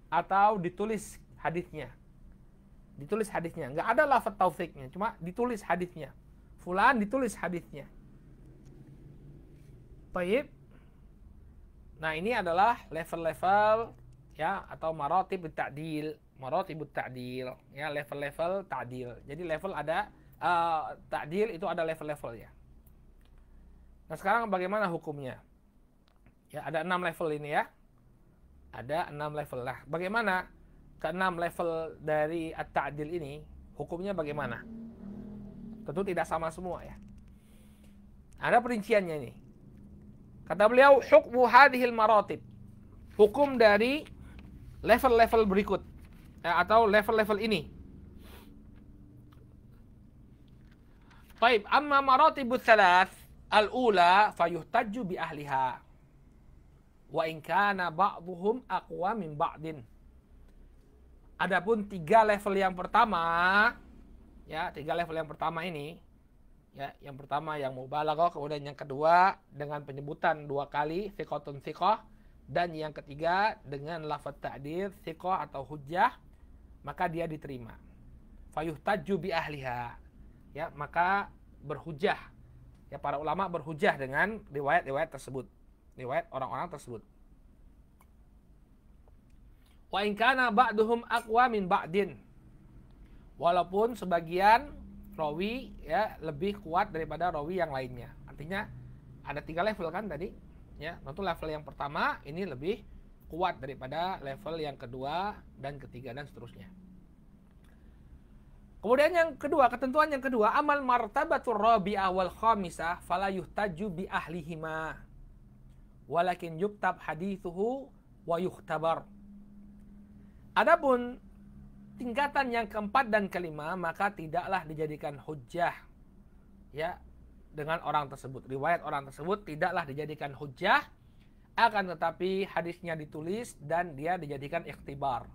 atau ditulis hadisnya. Ditulis hadisnya. Nggak ada lafaz taufiknya, cuma ditulis hadisnya. Fulan ditulis hadisnya. Baik. Nah, ini adalah level-level, ya, atau maratib ta'dil. Maratib ta'dil, ya, level-level ta'dil. Jadi level ada ta'dil itu ada level-levelnya. Nah, sekarang bagaimana hukumnya? Ya, ada 6 level ini, ya. Ada 6 level. Nah, bagaimana ke-6 level dari at-ta'dil ini? Hukumnya bagaimana? Tentu tidak sama semua, ya. Ada perinciannya ini. Kata beliau, hukmu hadhil maratib. Hukum dari level-level berikut, atau level-level ini. Baik, amma maratibus salas al-ula fayuhtaju bi ahliha. Wa in kana ba'dhum aqwa min ba'din. Adapun 3 level yang pertama, ya, 3 level yang pertama ini, ya, yang pertama yang mubalaghah, kemudian yang kedua dengan penyebutan 2 kali thiqatun thiqah, dan yang ketiga dengan lafaz ta'dil thiqah atau hujjah, maka dia diterima. Fayuhtaju bi ahliha. Ya, maka berhujjah. Ya, para ulama berhujjah dengan riwayat-riwayat tersebut. Riwayat orang-orang tersebut. Wa in kana ba'duhum aqwa min ba'din. Walaupun sebagian rawi, ya, lebih kuat daripada rawi yang lainnya. Artinya ada 3 level kan tadi, ya. Tentu level yang pertama ini lebih kuat daripada level yang kedua dan ketiga dan seterusnya. Kemudian yang kedua, ketentuan yang kedua, amal martabatur rabi'ah wal khamisah fala yuhtaju bi ahlihima walakin yuktab hadithuhu wa yukhtabar. Adapun tingkatan yang keempat dan kelima, maka tidaklah dijadikan hujjah, ya, dengan orang tersebut. Riwayat orang tersebut tidaklah dijadikan hujjah, akan tetapi hadisnya ditulis dan dia dijadikan ikhtibar.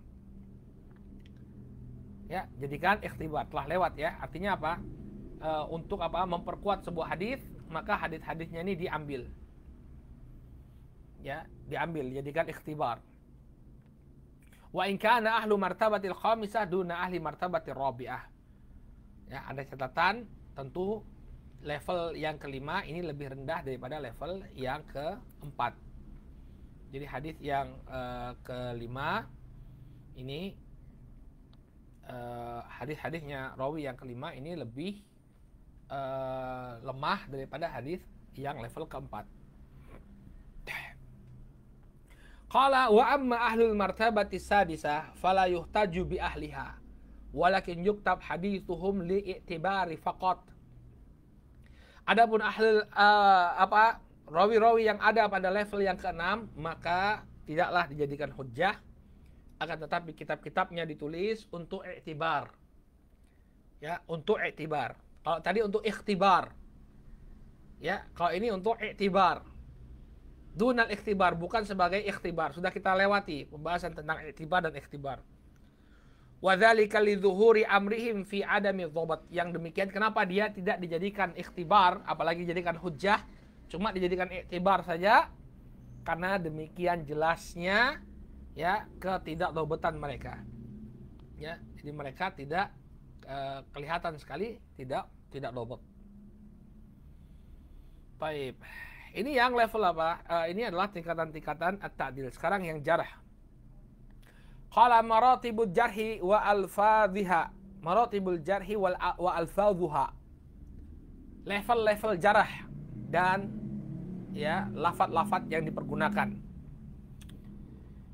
Ya, jadikan ikhtibar, telah lewat, ya. Artinya apa? Untuk apa? Memperkuat sebuah hadis, maka hadis-hadisnya ini diambil. Ya, diambil, jadikan ikhtibar. Wa in kana ahlu martabatil khamisah duna ahli martabatir rabi'ah. Ya, ada catatan, tentu level yang kelima ini lebih rendah daripada level yang keempat. Jadi hadis yang kelima ini, hadis-hadisnya rawi yang kelima ini lebih lemah daripada hadis yang level keempat. Qala wa amma ahlul martabati sadisah fala yuhtaju bi ahliha walakin yuktab hadithuhum li i'tibari faqat. Adapun ahlul rawi-rawi yang ada pada level yang ke-6, maka tidaklah dijadikan hujjah, akan tetapi kitab-kitabnya ditulis untuk i'tibar. Ya, untuk i'tibar. Kalau tadi untuk ikhtibar. Ya, kalau ini untuk i'tibar. Dunal ikhtibar, bukan sebagai ikhtibar. Sudah kita lewati pembahasan tentang i'tibar dan ikhtibar. Wa dzalika lidzuhuri amrihim fi adami dhabat. Yang demikian kenapa dia tidak dijadikan ikhtibar, apalagi dijadikan hujjah, cuma dijadikan i'tibar saja, karena demikian jelasnya, ya, ketidakdhabatan mereka. Ya, jadi mereka tidak kelihatan sekali tidak dhabat. Baik. Ini yang level apa? Ini adalah tingkatan-tingkatan at-ta'dil. Sekarang yang jarah. Qala maratibul jarhi wa alfadhiha. Maratibul jarhi wa alfadhuha. Level-level jarah dan, ya, lafaz-lafaz yang dipergunakan.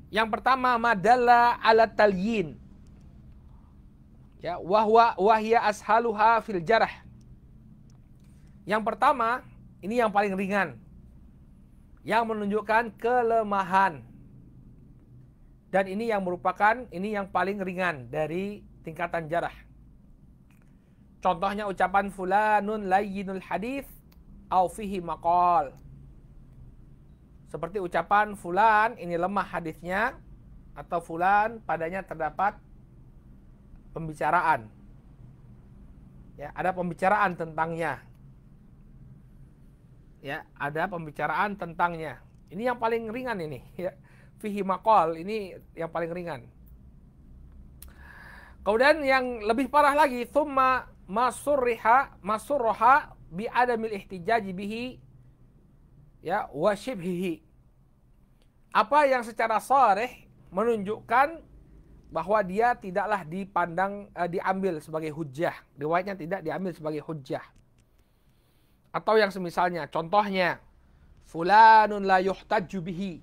Yang pertama, madalla ala talyin. Ya, wahya ashaluha fil jarah. Yang pertama, ini yang paling ringan, yang menunjukkan kelemahan. Dan ini yang merupakan, ini yang paling ringan dari tingkatan jarah. Contohnya ucapan fulanun layyinul hadis au fihi maqal. Seperti ucapan fulan ini lemah hadisnya, atau fulan padanya terdapat pembicaraan. Ya, ada pembicaraan tentangnya. Ya, ada pembicaraan tentangnya. Ini yang paling ringan ini, ya. Fihi maqal, ini yang paling ringan. Kemudian yang lebih parah lagi, thumma masurroha bi adamil ihtijaji bihi, ya, wa shibhihi. Apa yang secara sharih menunjukkan bahwa dia tidaklah dipandang diambil sebagai hujjah, riwayatnya tidak diambil sebagai hujjah. Atau yang semisalnya, contohnya fulanun la yuhtajju bihi.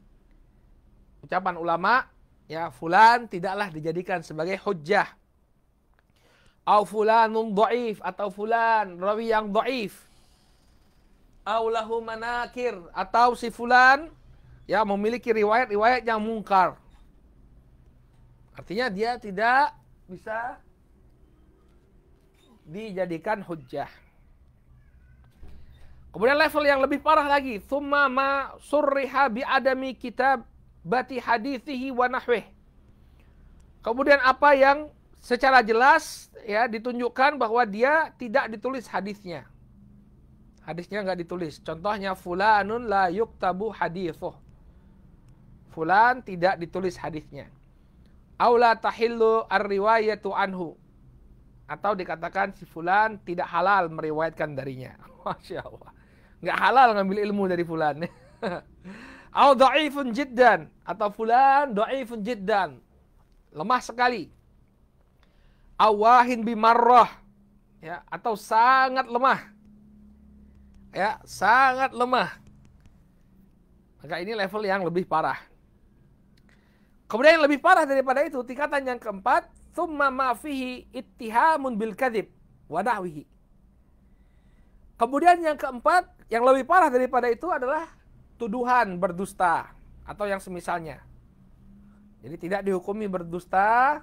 Ucapan ulama, ya, fulan tidaklah dijadikan sebagai hujjah. Au fulanun dhaif, atau fulan rawi yang dhaif. Au lahu manakir, atau si fulan, ya, memiliki riwayat-riwayat yang mungkar. Artinya dia tidak bisa dijadikan hujjah. Kemudian level yang lebih parah lagi, tsumma ma surriha bi adami kitabati hadithihi wa nahwih. Kemudian apa yang secara jelas, ya, ditunjukkan bahwa dia tidak ditulis hadisnya. Hadisnya nggak ditulis. Contohnya fulanun la yuktabu hadithuh. Fulan tidak ditulis hadisnya. Aula tahillu ar-riwayatu anhu. Atau dikatakan si fulan tidak halal meriwayatkan darinya. Masya Allah. Nggak halal ngambil ilmu dari fulan. Au dha'ifun jiddan. Atau fulan dha'ifun jiddan. Lemah sekali. Awahin bimarrah. Ya, atau sangat lemah. Ya, sangat lemah. Maka ini level yang lebih parah. Kemudian yang lebih parah daripada itu, tingkatan yang keempat, tsumma ma fihi ittihamun bil kadzib wa nahwihi. Kemudian yang keempat, yang lebih parah daripada itu adalah tuduhan berdusta atau yang semisalnya. Jadi tidak dihukumi berdusta,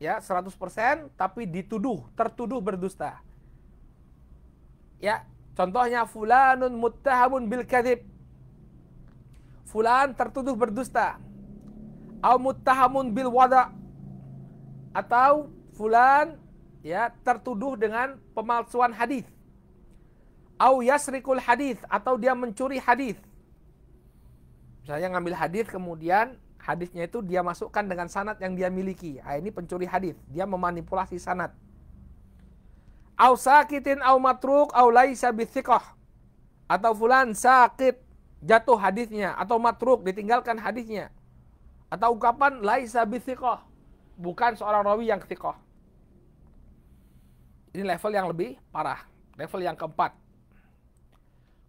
ya, 100%, tapi tertuduh berdusta. Ya, contohnya fulanun muttahamun bil kadzib. Fulan tertuduh berdusta. Au muttahamun bil wada, atau fulan, ya, tertuduh dengan pemalsuan hadis. Au yasrikul hadis, atau dia mencuri hadis. Misalnya ngambil hadis, kemudian hadisnya itu dia masukkan dengan sanad yang dia miliki. Ini pencuri hadis, dia memanipulasi sanad. Au sakitin au matruk au laisa bithiqah, atau fulan sakit, jatuh hadisnya, atau matruk, ditinggalkan hadisnya. Atau ungkapan laisa bithiqah, bukan seorang rawi yang thiqah. Ini level yang lebih parah, level yang keempat.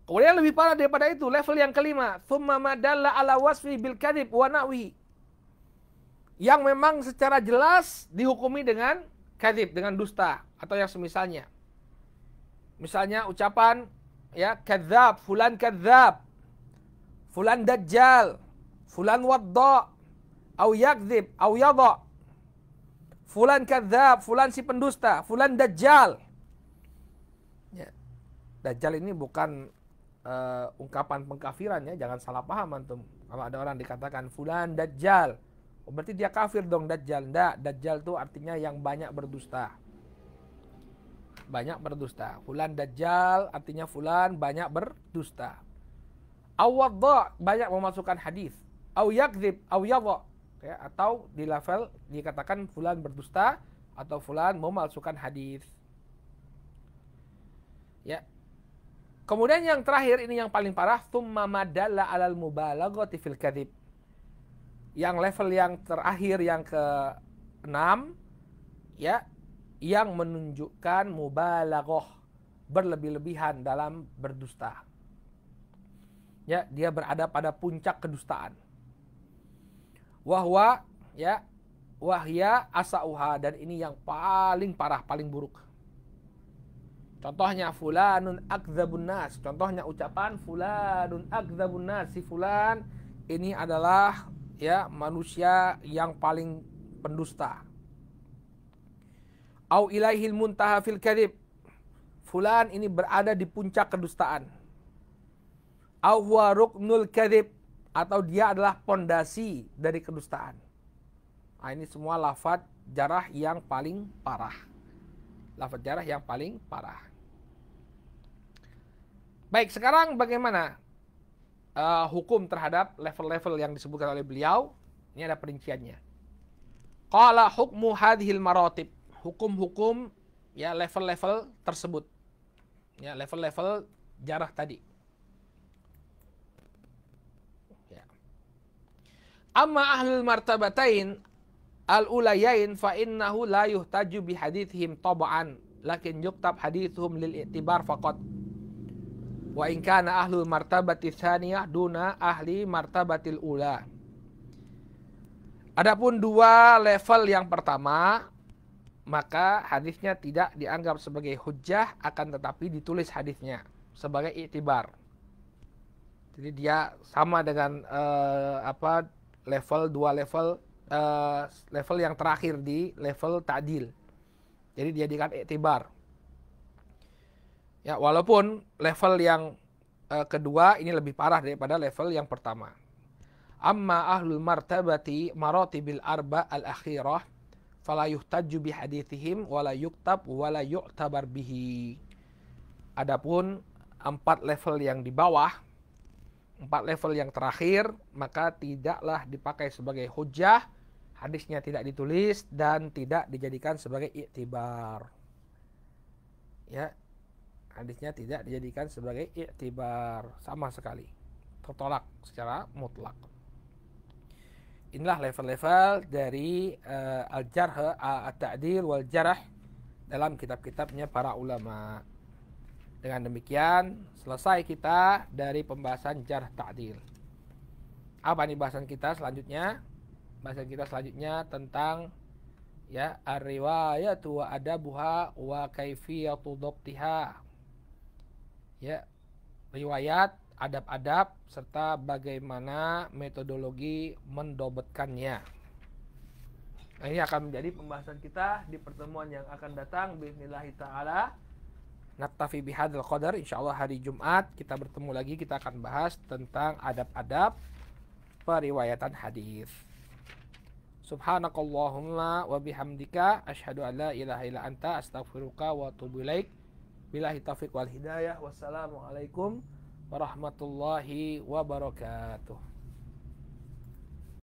Kemudian lebih parah daripada itu, level yang kelima, tsumma madalla ala wasfi bil kadzib wa nahwihi. Yang memang secara jelas dihukumi dengan kadzib, dengan dusta atau yang semisalnya. Misalnya ucapan, ya, kadzab, fulan kadzab, fulan dajjal, fulan wadda, au yakdzib, au yadha. Fulan kadzab, fulan si pendusta, fulan dajjal. Ya. Dajjal ini bukan ungkapan pengkafiran, ya, jangan salah paham antum. Kalau ada orang dikatakan fulan dajjal, berarti dia kafir dong dajjal. Enggak, dajjal itu artinya yang banyak berdusta. Banyak berdusta. Fulan dajjal artinya fulan banyak berdusta. Au wadda, banyak memasukkan hadis. Au yakdzib, au yadha. Ya, atau di level dikatakan fulan berdusta atau fulan memalsukan hadis. Ya. Kemudian yang terakhir, ini yang paling parah, tsumma madalla 'alal mubalaghati fil kadzib. Yang level yang terakhir, yang ke-6, ya, yang menunjukkan mubalaghah, berlebih-lebihan dalam berdusta. Ya, dia berada pada puncak kedustaan. Wahwa, ya, wahya asauha, dan ini yang paling parah, paling buruk. Contohnya fulanun akdzabun nas. Contohnya ucapan fulanun akdzabun nas, si fulan ini adalah, ya, manusia yang paling pendusta. Au ilaihil muntaha fil kadzib. Fulan ini berada di puncak kedustaan. Au huwa ruknul kadzib, atau dia adalah pondasi dari kedustaan. Nah, ini semua lafaz jarah yang paling parah. lafaz jarah yang paling parah. Baik, sekarang bagaimana hukum terhadap level-level yang disebutkan oleh beliau? Ini ada perinciannya. Qala hukmu hadhil maratib. Hukum-hukum ya level-level tersebut. Ya, level-level jarah tadi. Ya. Amma ahlul martabatain al-ulayain fa innahu la yuhtaju bi hadithihim tab'an, lakin yuktab hadithuhum lil i'tibar faqat. Wa in kana ahlul martabati tsaniyah duna ahli martabatil ula. Adapun dua level yang pertama, maka hadisnya tidak dianggap sebagai hujjah, akan tetapi ditulis hadisnya sebagai i'tibar. Jadi dia sama dengan level yang terakhir di level ta'dil. Jadi dia dijadikan i'tibar. Ya, walaupun level yang kedua ini lebih parah daripada level yang pertama. Amma ahlul martabati maratibil arba al-akhirah fala yuhtaju bi hadithihim wala yuktab wala yu'tabar bihi. Adapun 4 level yang di bawah, 4 level yang terakhir, maka tidaklah dipakai sebagai hujjah, hadisnya tidak ditulis dan tidak dijadikan sebagai i'tibar. Ya, hadisnya tidak dijadikan sebagai i'tibar sama sekali, tertolak secara mutlak. Inilah level-level dari al-jarh, at-ta'dil wal jarh dalam kitab-kitabnya para ulama. Dengan demikian selesai kita dari pembahasan jarh ta'dil. Apa nih bahasan kita selanjutnya? Bahasan kita selanjutnya tentang ya ar-riwayatu wa adabuha wa kaifiyatu dhabtiha. Ya, riwayat, adab-adab serta bagaimana metodologi mendobetkannya. Nah, ini akan menjadi pembahasan kita di pertemuan yang akan datang bismillah taala. Naktafi bihadzal qadar, insyaallah hari Jumat kita bertemu lagi, kita akan bahas tentang adab-adab periwayatan hadis. Subhanakallahumma wa bihamdika asyhadu an la ilaha illa anta astaghfiruka wa atubu ilaik. Billahi taufiq wal hidayah. Wassalamualaikum warahmatullahi wabarakatuh.